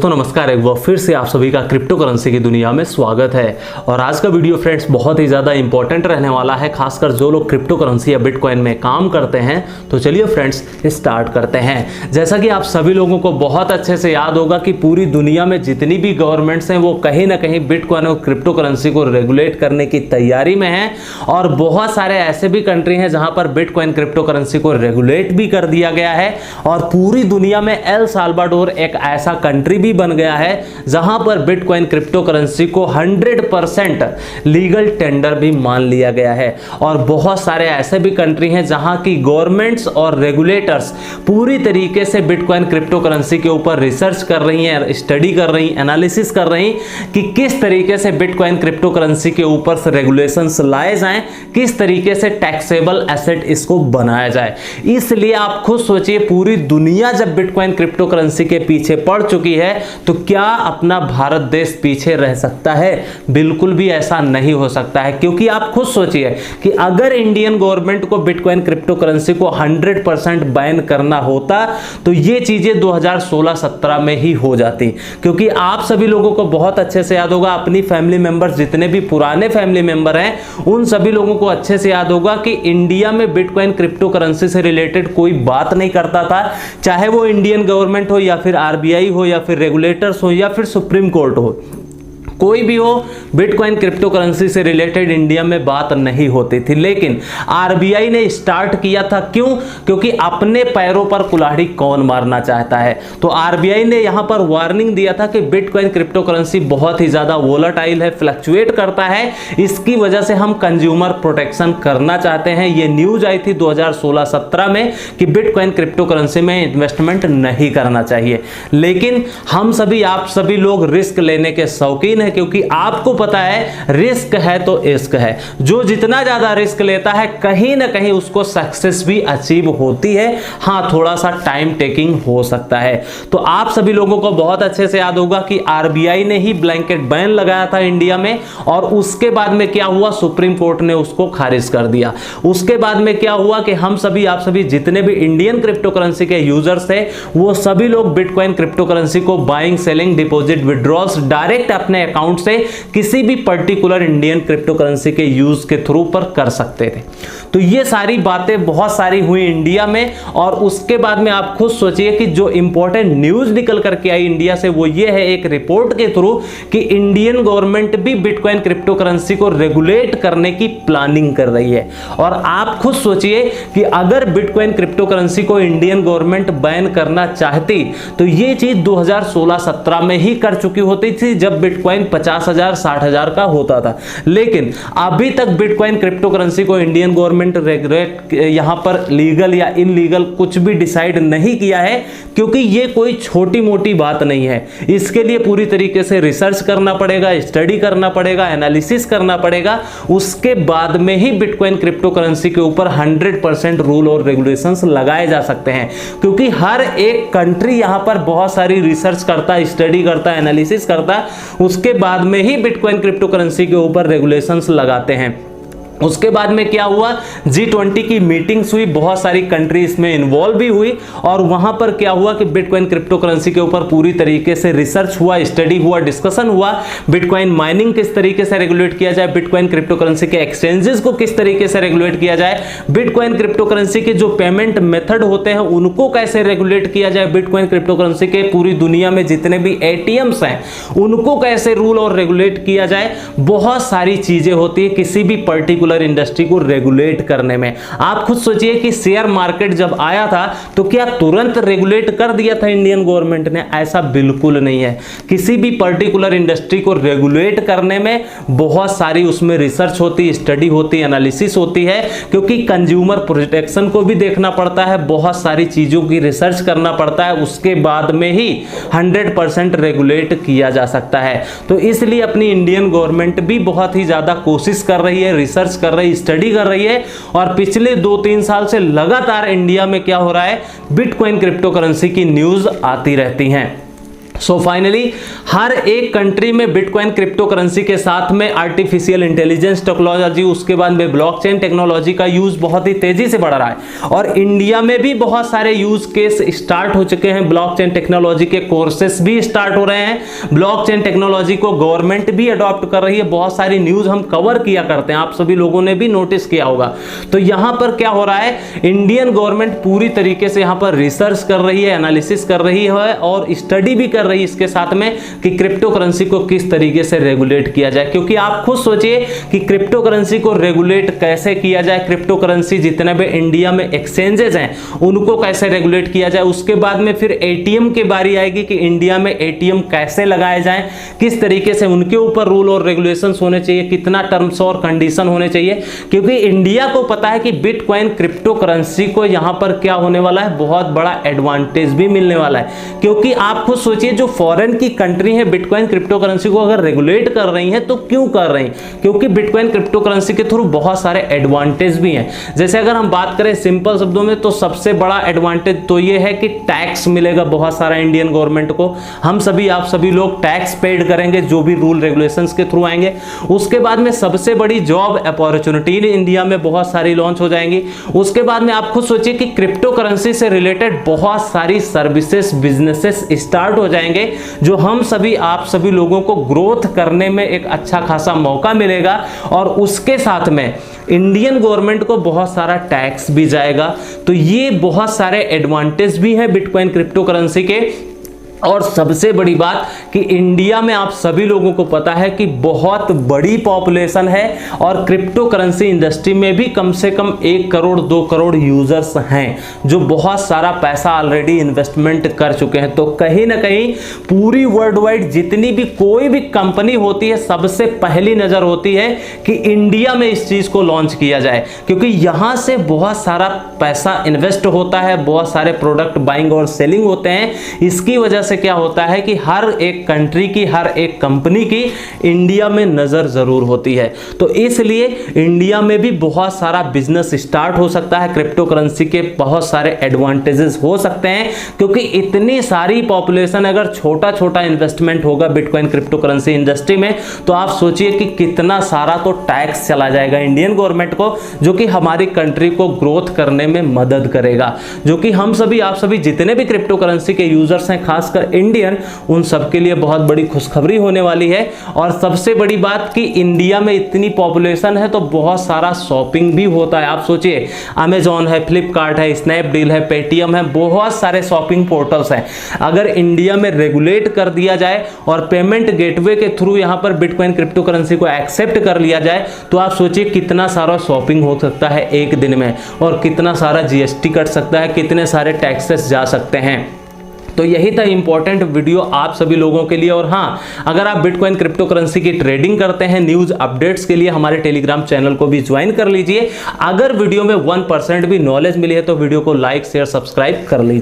दोस्तों नमस्कार, एक बार फिर से आप सभी का क्रिप्टो करेंसी की दुनिया में स्वागत है। और आज का वीडियो फ्रेंड्स बहुत ही ज़्यादा इंपॉर्टेंट रहने वाला है, खासकर जो लोग क्रिप्टो करेंसी या बिटकॉइन में काम करते हैं। तो चलिए फ्रेंड्स स्टार्ट करते हैं। जैसा कि आप सभी लोगों को बहुत अच्छे से याद होगा कि पूरी दुनिया में जितनी भी गवर्नमेंट्स हैं वो कहीं ना कहीं बिटकॉइन और क्रिप्टो करेंसी को रेगुलेट करने की तैयारी में है। और बहुत सारे ऐसे भी कंट्री हैं जहां पर बिटकॉइन क्रिप्टो करेंसी को रेगुलेट भी कर दिया गया है। और पूरी दुनिया में एल साल्वाडोर एक ऐसा कंट्री भी बन गया है जहां पर बिटकॉइन क्रिप्टो करेंसी को 100% लीगल टेंडर भी मान लिया गया है। और बहुत सारे ऐसे भी कंट्री हैं जहां की गवर्नमेंट्स और रेगुलेटर्स पूरी तरीके से बिटकॉइन क्रिप्टो करेंसी के ऊपर रिसर्च कर रही हैं, स्टडी कर रही हैं, एनालिसिस कर रही हैं कि किस तरीके से बिटकॉइन क्रिप्टो करेंसी के ऊपर से रेगुलेशंस लाए जाएं, किस तरीके से टैक्सेबल एसेट इसको बनाया जाए। इसलिए आप खुद सोचिए, पूरी दुनिया जब बिटकॉइन क्रिप्टो करेंसी के पीछे पड़ चुकी है तो क्या अपना भारत देश पीछे रह सकता है? बिल्कुल भी ऐसा नहीं हो सकता है। क्योंकि आप खुद सोचिए कि अगर इंडियन गवर्नमेंट को बिटकॉइन क्रिप्टो करेंसी को 100% बैन करना होता तो ये चीजें 2016-17 में ही हो जाती। क्योंकि आप सभी लोगों को बहुत अच्छे से याद होगा, अपनी फैमिली मेंबर्स जितने भी पुराने फैमिली मेंबर हैं उन सभी लोगों को अच्छे से याद होगा कि इंडिया में बिटकॉइन क्रिप्टो करेंसी से रिलेटेड कोई बात नहीं करता था, चाहे वो इंडियन गवर्नमेंट हो या फिर आरबीआई हो या फिर रेगुलेटर्स हो या फिर सुप्रीम कोर्ट हो, कोई भी हो, बिटकॉइन क्रिप्टो करेंसी से रिलेटेड इंडिया में बात नहीं होती थी। लेकिन आरबीआई ने स्टार्ट किया था। क्यों? क्योंकि अपने पैरों पर कुल्हाड़ी कौन मारना चाहता है। तो आरबीआई ने यहां पर वार्निंग दिया था कि बिटकॉइन क्रिप्टो करेंसी बहुत ही ज्यादा वोलेटाइल है, फ्लक्चुएट करता है, इसकी वजह से हम कंज्यूमर प्रोटेक्शन करना चाहते हैं। यह न्यूज आई थी 2016-17 में कि बिटकॉइन क्रिप्टो करेंसी में इन्वेस्टमेंट नहीं करना चाहिए। लेकिन हम सभी, आप सभी लोग रिस्क लेने के शौकीन है, क्योंकि आपको पता है रिस्क है तो इश्क है। जो जितना ज्यादा रिस्क लेता है कहीं ना कहीं उसको सक्सेस भी अचीव होती है। हां, थोड़ा सा टाइम टेकिंग हो सकता है। तो आप सभी लोगों को बहुत अच्छे से याद होगा कि आरबीआई ने ही ब्लैंकेट बैन लगाया था इंडिया में, और उसके बाद में क्या हुआ, सुप्रीम कोर्ट ने उसको खारिज कर दिया। उसके बाद में क्या हुआ कि हम सभी, आप सभी जितने भी इंडियन क्रिप्टो करेंसी के यूजर्स थे वो सभी लोग बिटकॉइन क्रिप्टो करेंसी को buying, selling, deposit, withdrawals direct अपने अकाउंट से किसी भी पर्टिकुलर इंडियन क्रिप्टो करेंसी के यूज के थ्रू पर कर सकते थे। तो ये सारी बातें बहुत सारी हुई इंडिया में। और उसके बाद में आप खुद सोचिए कि जो इंपॉर्टेंट न्यूज निकल करके आई इंडिया से वो ये है, एक रिपोर्ट के थ्रू, कि इंडियन गवर्नमेंट भी बिटकॉइन क्रिप्टो करेंसी को रेगुलेट करने की प्लानिंग कर रही है। और आप खुद सोचिए कि अगर बिटकॉइन क्रिप्टो करेंसी को इंडियन गवर्नमेंट बैन करना चाहती तो ये चीज 2016-17 में ही कर चुकी होती थी, जब बिटकॉइन 50,000 60,000 का होता था। लेकिन अभी तक बिटकॉइन क्रिप्टो करेंसी को इंडियन गवर्नमेंट रेगुलेट यहां पर लीगल या इनलीगल कुछ भी डिसाइड नहीं किया है, क्योंकि ये कोई छोटी मोटी बात नहीं है। इसके लिए पूरी तरीके से रिसर्च करना पड़ेगा, स्टडी करना पड़ेगा, एनालिसिस करना पड़ेगा। उसके बाद में ही बिटकॉइन क्रिप्टो करेंसी के ऊपर 100% रूल और रेगुलेशंस लगाए जा सकते हैं। क्योंकि हर एक कंट्री यहां पर बहुत सारी रिसर्च करता है, स्टडी करता है, एनालिसिस करता है, उसके बाद में ही बिटकॉइन क्रिप्टो करेंसी के ऊपर रेगुलेशंस लगाते हैं। उसके बाद में क्या हुआ, G20 की मीटिंग्स हुई, बहुत सारी कंट्री इसमें इन्वॉल्व भी हुई। और वहां पर क्या हुआ कि बिटकॉइन क्रिप्टो करेंसी के ऊपर पूरी तरीके से रिसर्च हुआ, स्टडी हुआ, डिस्कशन हुआ। बिटकॉइन माइनिंग किस तरीके से रेगुलेट किया जाए, बिटकॉइन क्रिप्टो करेंसी के एक्सचेंजेस को किस तरीके से रेगुलेट किया जाए, बिटकॉइन क्रिप्टो करेंसी के जो पेमेंट मेथड होते हैं उनको कैसे रेगुलेट किया जाए, बिटकॉइन क्रिप्टो करेंसी के पूरी दुनिया में जितने भी एटीएम्स हैं उनको कैसे रूल और रेगुलेट किया जाए। बहुत सारी चीजें होती है किसी भी पर्टिकुलर इंडस्ट्री को रेगुलेट करने में। आप खुद सोचिए कि शेयर मार्केट जब आया था तो क्या तुरंत रेगुलेट कर दिया था इंडियन गवर्नमेंट ने? ऐसा बिल्कुल नहीं है। किसी भी पर्टिकुलर इंडस्ट्री को रेगुलेट करने में बहुत सारी उसमें रिसर्च होती, स्टडी होती, एनालिसिस होती है। क्योंकि कंज्यूमर प्रोटेक्शन को भी देखना पड़ता है, बहुत सारी चीजों की रिसर्च करना पड़ता है, उसके बाद में ही 100% रेगुलेट किया जा सकता है। तो इसलिए अपनी इंडियन गवर्नमेंट भी बहुत ही ज्यादा कोशिश कर रही है, रिसर्च कर रही, स्टडी कर रही है। और पिछले 2-3 साल से लगातार इंडिया में क्या हो रहा है, बिटकॉइन क्रिप्टो करेंसी की न्यूज आती रहती हैं। सो फाइनली हर एक कंट्री में बिटकॉइन क्रिप्टो करेंसी के साथ में आर्टिफिशियल इंटेलिजेंस टेक्नोलॉजी, उसके बाद में ब्लॉकचेन टेक्नोलॉजी का यूज बहुत ही तेजी से बढ़ रहा है और इंडिया में भी बहुत सारे यूज केस स्टार्ट हो चुके हैं। ब्लॉकचेन टेक्नोलॉजी के कोर्सेस भी स्टार्ट हो रहे हैं। ब्लॉकचेन टेक्नोलॉजी को गवर्नमेंट भी अडॉप्ट कर रही है। बहुत सारी न्यूज हम कवर किया करते हैं, आप सभी लोगों ने भी नोटिस किया होगा। तो यहां पर क्या हो रहा है, इंडियन गवर्नमेंट पूरी तरीके से यहां पर रिसर्च कर रही है, एनालिसिस कर रही है और स्टडी भी कर रही है इसके साथ में कि क्रिप्टो करेंसी को किस तरीके से रेगुलेट किया जाए। क्योंकि आप खुद सोचिए कि क्रिप्टो करेंसी को रेगुलेट कैसे किया जाए, क्रिप्टो करेंसी जितने भी इंडिया में एक्सचेंजेस हैं उनको कैसे रेगुलेट किया जाए। उसके बाद में फिर एटीएम की बारी आएगी कि इंडिया में एटीएम कैसे लगाए जाएं, किस तरीके से उनके ऊपर रूल और रेगुलेशंस होने चाहिए, कितना टर्म्स और कंडीशन होने चाहिए। क्योंकि इंडिया को पता है कि बिटकॉइन क्रिप्टो करेंसी को यहां पर क्या होने वाला है, बहुत बड़ा एडवांटेज भी मिलने वाला है। क्योंकि आप खुद सोचिए जो फॉरेन की कंट्री है बिटकॉइन क्रिप्टो करेंसी को अगर रेगुलेट कर रही हैं तो क्यों कर रही हैं, क्योंकि बिटकॉइन क्रिप्टो करेंसी के थ्रू बहुत सारे एडवांटेज भी हैं। जैसे अगर हम बात करें सिंपल शब्दों में तो सबसे बड़ा एडवांटेज तो ये है कि टैक्स मिलेगा बहुत सारा इंडियन गवर्नमेंट को। हम सभी आप सभी लोग टैक्स पेड करेंगे जो भी रूल रेगुलेशंस के थ्रू आएंगे। उसके बाद में सबसे बड़ी जॉब अपॉर्चुनिटी इंडिया में बहुत सारी लॉन्च हो जाएंगी। उसके बाद में आप खुद सोचिए कि क्रिप्टो करेंसी से रिलेटेड बहुत सारी सर्विसेज बिजनेसेस स्टार्ट हो जाएंगे जो हम सभी आप सभी लोगों को ग्रोथ करने में एक अच्छा खासा मौका मिलेगा और उसके साथ में इंडियन गवर्नमेंट को बहुत सारा टैक्स भी जाएगा। तो ये बहुत सारे एडवांटेज भी हैं बिटकॉइन क्रिप्टो करेंसी के। और सबसे बड़ी बात कि इंडिया में आप सभी लोगों को पता है कि बहुत बड़ी पॉपुलेशन है और क्रिप्टो करेंसी इंडस्ट्री में भी कम से कम 1 करोड़ 2 करोड़ यूजर्स हैं जो बहुत सारा पैसा ऑलरेडी इन्वेस्टमेंट कर चुके हैं। तो कहीं ना कहीं पूरी वर्ल्ड वाइड जितनी भी कोई भी कंपनी होती है सबसे पहली नजर होती है कि इंडिया में इस चीज को लॉन्च किया जाए, क्योंकि यहां से बहुत सारा पैसा इन्वेस्ट होता है, बहुत सारे प्रोडक्ट बाइंग और सेलिंग होते हैं। इसकी वजह से क्या होता है कि हर एक कंट्री की हर एक कंपनी की इंडिया में नजर जरूर होती है। तो इसलिए इंडिया में भी बहुत सारा बिजनेस स्टार्ट हो सकता है। क्रिप्टो करेंसी के बहुत सारे एडवांटेजेस हो सकते हैं क्योंकि इतनी सारी पॉपुलेशन, अगर छोटा छोटा इन्वेस्टमेंट होगा बिटकॉइन क्रिप्टो करेंसी इंडस्ट्री में तो आप सोचिए कि कितना सारा तो टैक्स चला जाएगा इंडियन गवर्नमेंट को, जो कि हमारी कंट्री को ग्रोथ करने में मदद करेगा। जो कि हम सभी आप सभी जितने भी क्रिप्टो करेंसी के यूजर्स हैं खासकर इंडियन, उन सबके लिए बहुत बड़ी खुशखबरी होने वाली है। और सबसे बड़ी बात कि इंडिया में इतनी पॉपुलेशन है तो बहुत सारा शॉपिंग भी होता है। आप सोचिए अमेजॉन है, फ्लिपकार्ट है, स्नैपडील है, पेटीएम है, बहुत सारे शॉपिंग पोर्टल्स हैं। अगर इंडिया में रेगुलेट कर दिया जाए और पेमेंट गेटवे के थ्रू यहां पर बिटकॉइन क्रिप्टो करेंसी को एक्सेप्ट कर लिया जाए तो आप सोचिए कितना सारा शॉपिंग हो सकता है एक दिन में और कितना सारा जीएसटी कट सकता है, कितने सारे टैक्सेस जा सकते हैं। तो यही था इंपॉर्टेंट वीडियो आप सभी लोगों के लिए। और हाँ, अगर आप बिटकॉइन क्रिप्टो करेंसी की ट्रेडिंग करते हैं, न्यूज अपडेट्स के लिए हमारे टेलीग्राम चैनल को भी ज्वाइन कर लीजिए। अगर वीडियो में 1% भी नॉलेज मिली है तो वीडियो को लाइक शेयर सब्सक्राइब कर लीजिए।